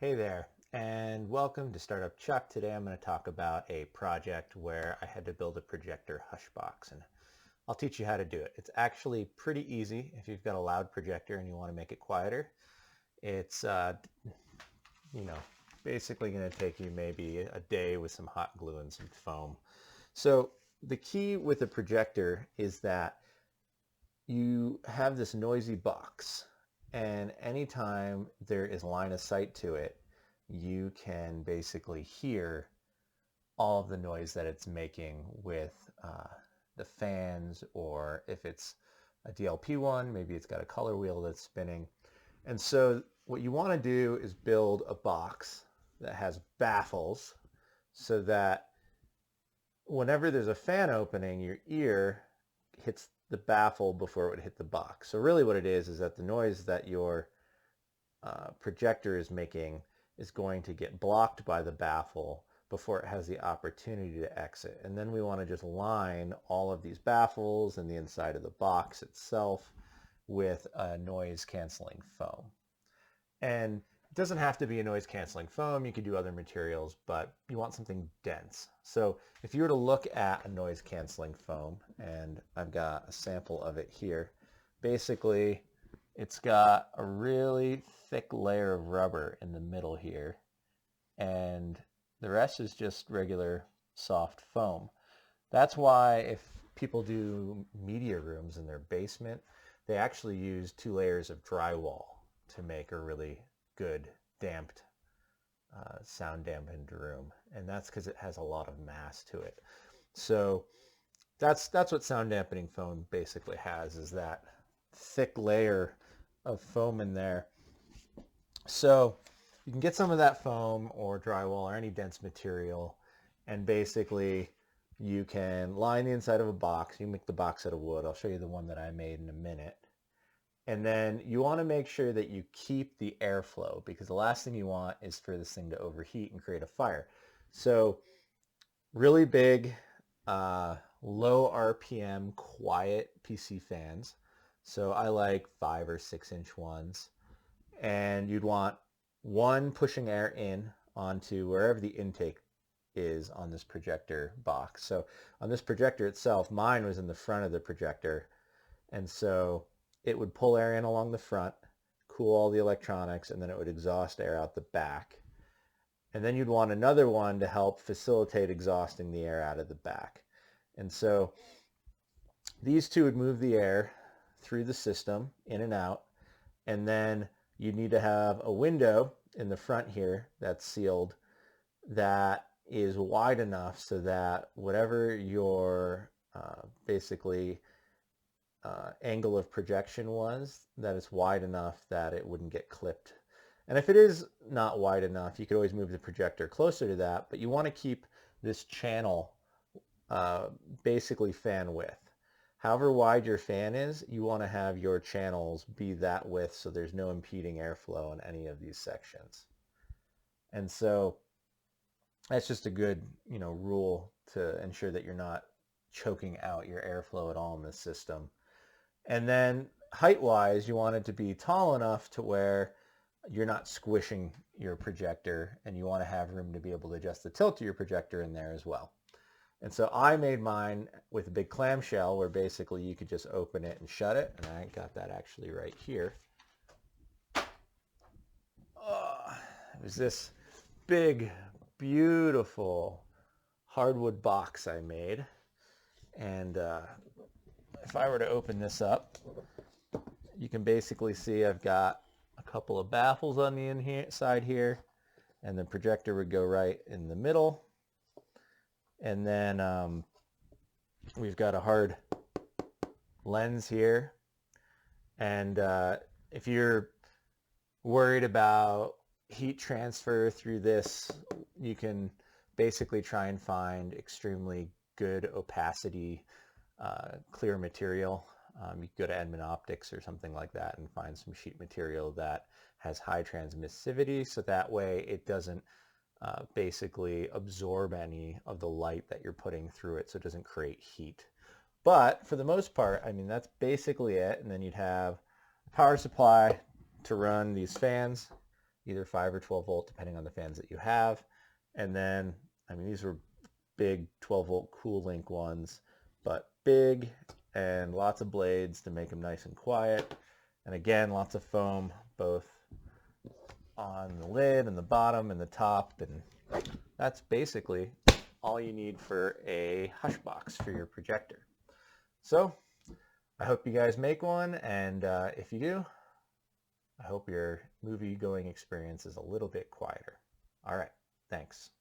Hey there, and welcome to Startup Chuck. Today I'm going to talk about a project where I had to build a projector hushbox, and I'll teach you how to do it. It's actually pretty easy if you've got a loud projector and you want to make it quieter. It's, you know, basically going to take you maybe a day with some hot glue and some foam. So the key with a projector is that you have this noisy box, and anytime there is line of sight to it, you can basically hear all of the noise that it's making with the fans, or if it's a DLP one, maybe it's got a color wheel that's spinning. And so what you want to do is build a box that has baffles so that whenever there's a fan opening, your ear hits the baffle before it would hit the box. So really what it is that the noise that your projector is making is going to get blocked by the baffle before it has the opportunity to exit. And then we want to just line all of these baffles and the inside of the box itself with a noise canceling foam. And it doesn't have to be a noise canceling foam. You could do other materials, but you want something dense. So if you were to look at a noise canceling foam, and I've got a sample of it here, basically it's got a really thick layer of rubber in the middle here, and the rest is just regular soft foam. That's why if people do media rooms in their basement, they actually use 2 layers of drywall to make a really good damped, sound dampened room. And that's because it has a lot of mass to it. So that's what sound dampening foam basically has, is that thick layer of foam in there. So you can get some of that foam or drywall or any dense material, and basically you can line the inside of a box. You make the box out of wood. I'll show you the one that I made in a minute. And then you want to make sure that you keep the airflow, because the last thing you want is for this thing to overheat and create a fire. So really big, low RPM, quiet PC fans. So I like 5 or 6 inch ones. And you'd want one pushing air in onto wherever the intake is on this projector box. So on this projector itself, mine was in the front of the projector. And so it would pull air in along the front, cool all the electronics, and then it would exhaust air out the back. And then you'd want another one to help facilitate exhausting the air out of the back. And so these two would move the air through the system, in and out. And then you need to have a window in the front here that's sealed, that is wide enough so that whatever your basically angle of projection was, that it's wide enough that it wouldn't get clipped. And if it is not wide enough, you could always move the projector closer to that, but you want to keep this channel basically fan width. However wide your fan is, you want to have your channels be that width so there's no impeding airflow in any of these sections. And so that's just a good, rule to ensure that you're not choking out your airflow at all in this system. And then height-wise, you want it to be tall enough to where you're not squishing your projector, and you want to have room to be able to adjust the tilt of your projector in there as well. And so I made mine with a big clamshell where basically you could just open it and shut it. And I got that actually right here. It was this big, beautiful hardwood box I made. And if I were to open this up, you can basically see I've got a couple of baffles on the inside here, and the projector would go right in the middle. And then we've got a hard lens here. And if you're worried about heat transfer through this, you can basically try and find extremely good opacity, clear material. You could go to Edmund Optics or something like that and find some sheet material that has high transmissivity, so that way it doesn't basically absorb any of the light that you're putting through it, so it doesn't create heat. But for the most part, that's basically it. And then you'd have a power supply to run these fans, either 5 or 12 volt, depending on the fans that you have. And then, I mean, these were big 12 volt Cool Link ones, but big and lots of blades to make them nice and quiet. And again, lots of foam, both on the lid and the bottom and the top. And that's basically all you need for a hush box for your projector. So I hope you guys make one, and if you do, I hope your movie going experience is a little bit quieter. All right, thanks.